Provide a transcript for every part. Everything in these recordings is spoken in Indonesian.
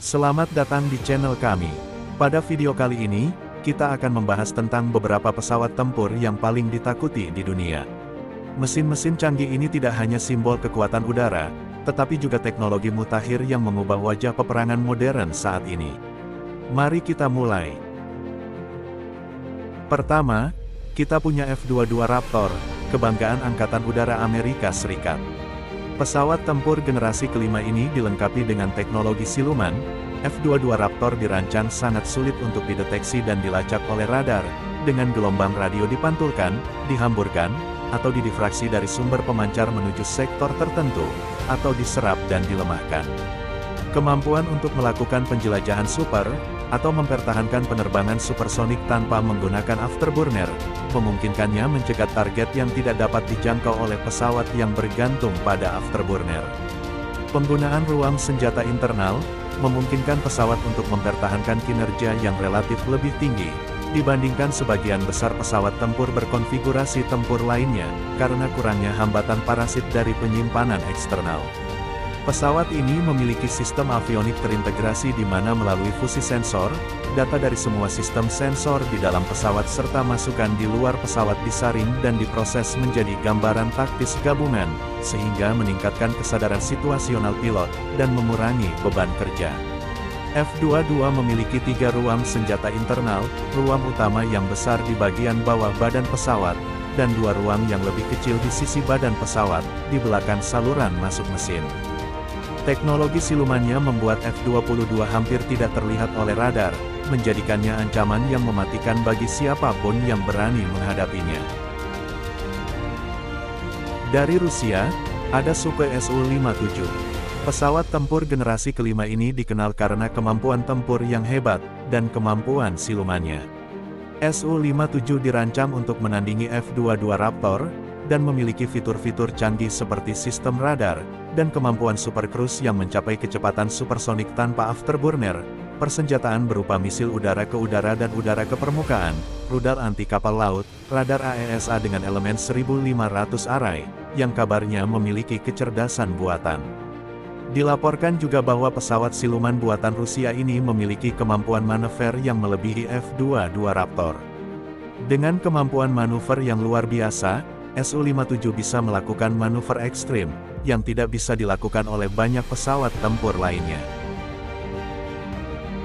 Selamat datang di channel kami. Pada video kali ini, kita akan membahas tentang beberapa pesawat tempur yang paling ditakuti di dunia. Mesin-mesin canggih ini tidak hanya simbol kekuatan udara, tetapi juga teknologi mutakhir yang mengubah wajah peperangan modern saat ini. Mari kita mulai. Pertama, kita punya F-22 Raptor, kebanggaan Angkatan Udara Amerika Serikat. Pesawat tempur generasi kelima ini dilengkapi dengan teknologi siluman. F-22 Raptor dirancang sangat sulit untuk dideteksi dan dilacak oleh radar, dengan gelombang radio dipantulkan, dihamburkan, atau didifraksi dari sumber pemancar menuju sektor tertentu, atau diserap dan dilemahkan. Kemampuan untuk melakukan penjelajahan super, atau mempertahankan penerbangan supersonik tanpa menggunakan afterburner, memungkinkannya mencegat target yang tidak dapat dijangkau oleh pesawat yang bergantung pada afterburner. Penggunaan ruang senjata internal, memungkinkan pesawat untuk mempertahankan kinerja yang relatif lebih tinggi, dibandingkan sebagian besar pesawat tempur berkonfigurasi tempur lainnya, karena kurangnya hambatan parasit dari penyimpanan eksternal. Pesawat ini memiliki sistem avionik terintegrasi di mana melalui fusi sensor, data dari semua sistem sensor di dalam pesawat serta masukan di luar pesawat disaring dan diproses menjadi gambaran taktis gabungan, sehingga meningkatkan kesadaran situasional pilot, dan mengurangi beban kerja. F-22 memiliki 3 ruang senjata internal, ruang utama yang besar di bagian bawah badan pesawat, dan 2 ruang yang lebih kecil di sisi badan pesawat, di belakang saluran masuk mesin. Teknologi silumannya membuat F-22 hampir tidak terlihat oleh radar, menjadikannya ancaman yang mematikan bagi siapapun yang berani menghadapinya. Dari Rusia, ada Sukhoi Su-57. Pesawat tempur generasi kelima ini dikenal karena kemampuan tempur yang hebat, dan kemampuan silumannya. Su-57 dirancang untuk menandingi F-22 Raptor, dan memiliki fitur-fitur canggih seperti sistem radar, dan kemampuan super cruise yang mencapai kecepatan supersonik tanpa afterburner, persenjataan berupa misil udara ke udara dan udara ke permukaan, rudal anti kapal laut, radar AESA dengan elemen 1500 array, yang kabarnya memiliki kecerdasan buatan. Dilaporkan juga bahwa pesawat siluman buatan Rusia ini memiliki kemampuan manuver yang melebihi F-22 Raptor. Dengan kemampuan manuver yang luar biasa, Su-57 bisa melakukan manuver ekstrim, yang tidak bisa dilakukan oleh banyak pesawat tempur lainnya.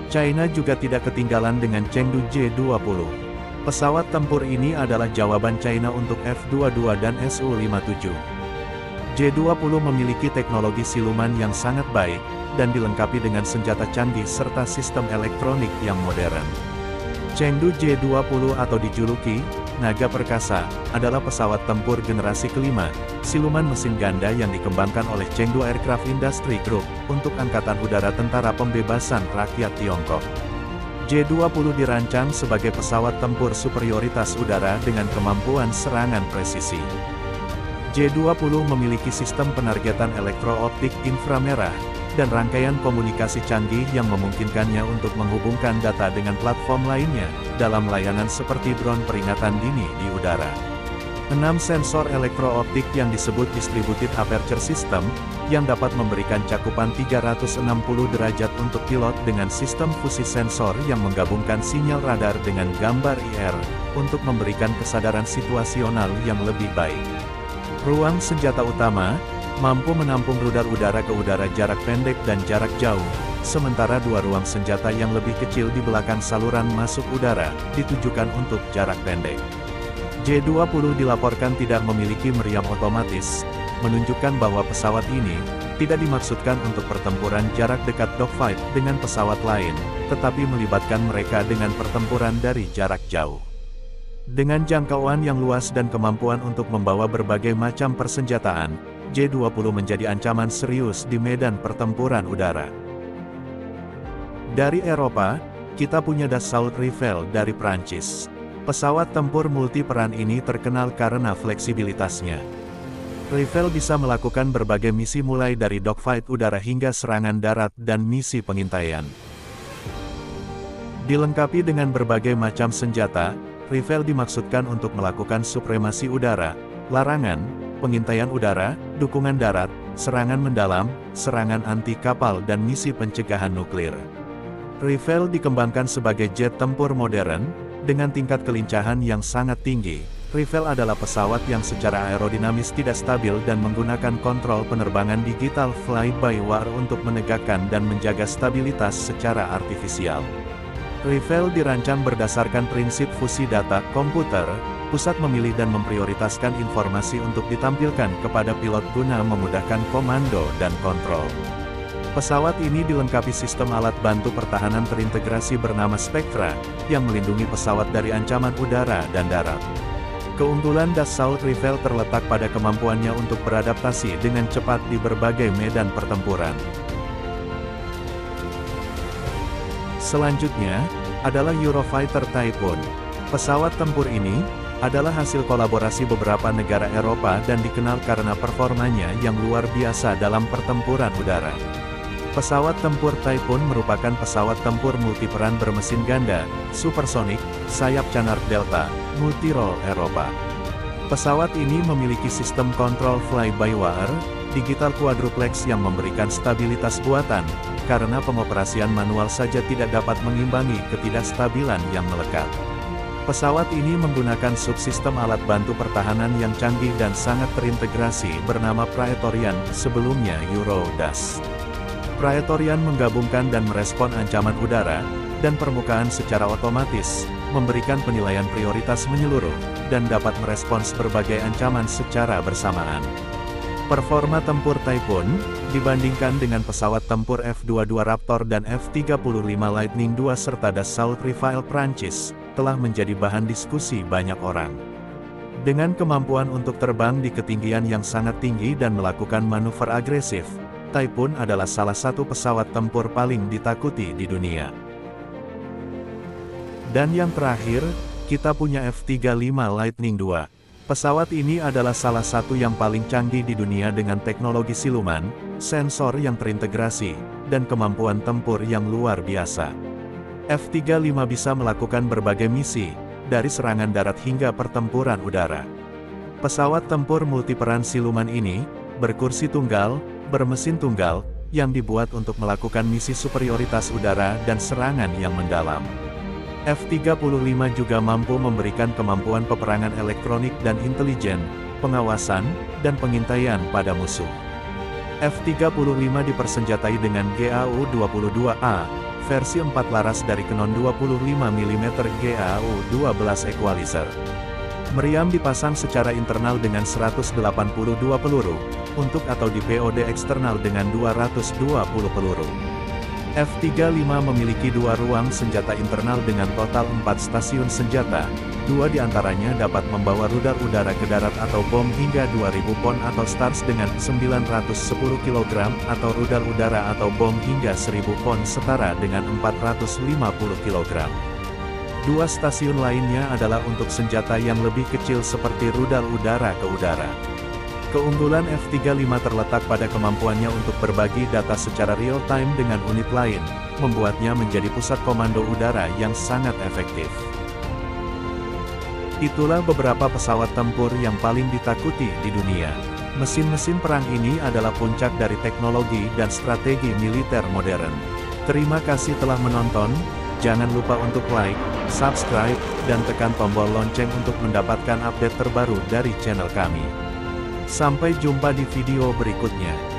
China juga tidak ketinggalan dengan Chengdu J-20. Pesawat tempur ini adalah jawaban China untuk F-22 dan Su-57. J-20 memiliki teknologi siluman yang sangat baik, dan dilengkapi dengan senjata canggih serta sistem elektronik yang modern. Chengdu J-20 atau dijuluki Naga Perkasa, adalah pesawat tempur generasi kelima, siluman mesin ganda yang dikembangkan oleh Chengdu Aircraft Industry Group, untuk Angkatan Udara Tentara Pembebasan Rakyat Tiongkok. J-20 dirancang sebagai pesawat tempur superioritas udara dengan kemampuan serangan presisi. J-20 memiliki sistem penargetan elektrooptik inframerah, dan rangkaian komunikasi canggih yang memungkinkannya untuk menghubungkan data dengan platform lainnya, dalam layanan seperti drone peringatan dini di udara. 6 sensor elektrooptik yang disebut Distributed Aperture System, yang dapat memberikan cakupan 360 derajat untuk pilot dengan sistem fusi sensor yang menggabungkan sinyal radar dengan gambar IR, untuk memberikan kesadaran situasional yang lebih baik. Ruang senjata utama, mampu menampung rudal udara ke udara jarak pendek dan jarak jauh, sementara 2 ruang senjata yang lebih kecil di belakang saluran masuk udara, ditujukan untuk jarak pendek. J-20 dilaporkan tidak memiliki meriam otomatis, menunjukkan bahwa pesawat ini tidak dimaksudkan untuk pertempuran jarak dekat dogfight dengan pesawat lain, tetapi melibatkan mereka dengan pertempuran dari jarak jauh. Dengan jangkauan yang luas dan kemampuan untuk membawa berbagai macam persenjataan, J-20 menjadi ancaman serius di medan pertempuran udara. Dari Eropa, kita punya Dassault Rafale dari Prancis. Pesawat tempur multiperan ini terkenal karena fleksibilitasnya. Rafale bisa melakukan berbagai misi mulai dari dogfight udara hingga serangan darat dan misi pengintaian. Dilengkapi dengan berbagai macam senjata, Rafale dimaksudkan untuk melakukan supremasi udara, larangan, pengintaian udara, dukungan darat, serangan mendalam, serangan anti kapal dan misi pencegahan nuklir. Rafale dikembangkan sebagai jet tempur modern, dengan tingkat kelincahan yang sangat tinggi. Rafale adalah pesawat yang secara aerodinamis tidak stabil dan menggunakan kontrol penerbangan digital fly-by-wire untuk menegakkan dan menjaga stabilitas secara artifisial. Rafale dirancang berdasarkan prinsip fusi data komputer, pusat memilih dan memprioritaskan informasi untuk ditampilkan kepada pilot guna memudahkan komando dan kontrol. Pesawat ini dilengkapi sistem alat bantu pertahanan terintegrasi bernama Spectra, yang melindungi pesawat dari ancaman udara dan darat. Keunggulan Dassault Rafale terletak pada kemampuannya untuk beradaptasi dengan cepat di berbagai medan pertempuran. Selanjutnya, adalah Eurofighter Typhoon. Pesawat tempur ini, adalah hasil kolaborasi beberapa negara Eropa dan dikenal karena performanya yang luar biasa dalam pertempuran udara. Pesawat tempur Typhoon merupakan pesawat tempur multiperan bermesin ganda, supersonik, sayap Canard Delta, multirole Eropa. Pesawat ini memiliki sistem kontrol fly-by-wire, digital quadruplex yang memberikan stabilitas buatan, karena pengoperasian manual saja tidak dapat mengimbangi ketidakstabilan yang melekat. Pesawat ini menggunakan subsistem alat bantu pertahanan yang canggih dan sangat terintegrasi bernama Praetorian, sebelumnya Eurodas. Praetorian menggabungkan dan merespon ancaman udara dan permukaan secara otomatis, memberikan penilaian prioritas menyeluruh, dan dapat merespons berbagai ancaman secara bersamaan. Performa tempur Typhoon, dibandingkan dengan pesawat tempur F-22 Raptor dan F-35 Lightning II serta Dassault Rafale Prancis, telah menjadi bahan diskusi banyak orang. Dengan kemampuan untuk terbang di ketinggian yang sangat tinggi dan melakukan manuver agresif, Typhoon adalah salah satu pesawat tempur paling ditakuti di dunia. Dan yang terakhir, kita punya F-35 Lightning II. Pesawat ini adalah salah satu yang paling canggih di dunia dengan teknologi siluman, sensor yang terintegrasi, dan kemampuan tempur yang luar biasa. F-35 bisa melakukan berbagai misi, dari serangan darat hingga pertempuran udara. Pesawat tempur multiperan siluman ini, berkursi tunggal, bermesin tunggal, yang dibuat untuk melakukan misi superioritas udara dan serangan yang mendalam. F-35 juga mampu memberikan kemampuan peperangan elektronik dan intelijen, pengawasan, dan pengintaian pada musuh. F-35 dipersenjatai dengan GAU-22A, versi 4 laras dari Canon 25 mm GAU-12 Equalizer. Meriam dipasang secara internal dengan 182 peluru, untuk atau di POD eksternal dengan 220 peluru. F-35 memiliki 2 ruang senjata internal dengan total 4 stasiun senjata, 2 diantaranya dapat membawa rudal udara ke darat atau bom hingga 2000 pon atau STARS dengan 910 kg atau rudal udara atau bom hingga 1000 pon setara dengan 450 kg. 2 stasiun lainnya adalah untuk senjata yang lebih kecil seperti rudal udara ke udara. Keunggulan F-35 terletak pada kemampuannya untuk berbagi data secara real-time dengan unit lain, membuatnya menjadi pusat komando udara yang sangat efektif. Itulah beberapa pesawat tempur yang paling ditakuti di dunia. Mesin-mesin perang ini adalah puncak dari teknologi dan strategi militer modern. Terima kasih telah menonton, jangan lupa untuk like, subscribe, dan tekan tombol lonceng untuk mendapatkan update terbaru dari channel kami. Sampai jumpa di video berikutnya.